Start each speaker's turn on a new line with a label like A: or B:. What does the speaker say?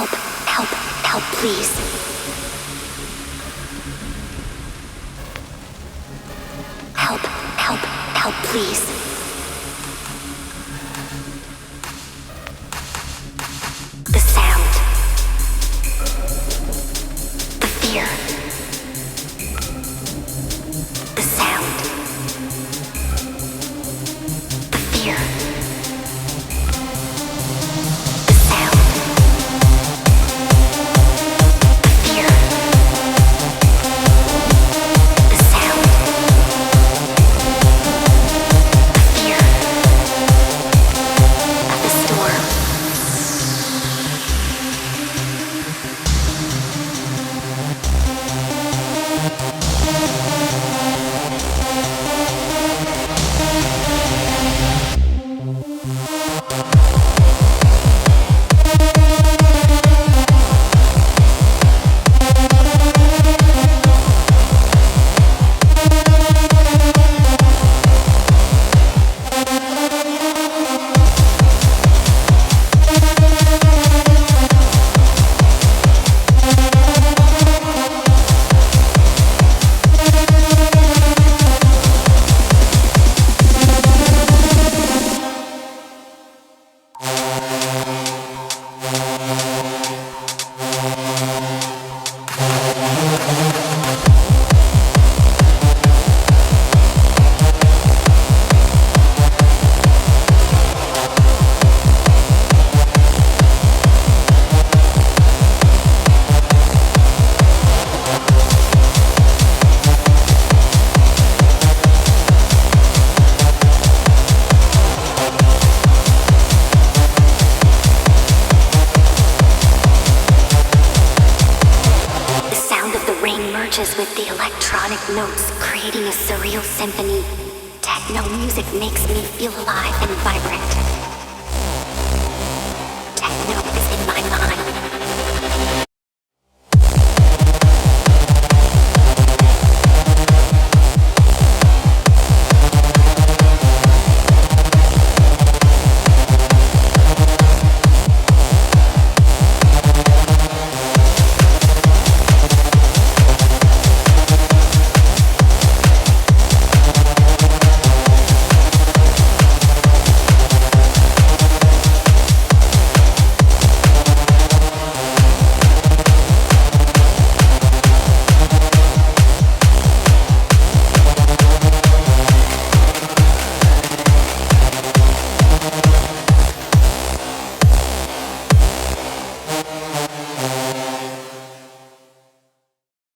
A: help, help, help, please. Help, help, help, please. The sound. The fear. The sound. The fear. The sound. The fear. The sound. The fear of the storm. Merges with the electronic notes, creating a surreal symphony. Techno music makes me feel alive and vibrant.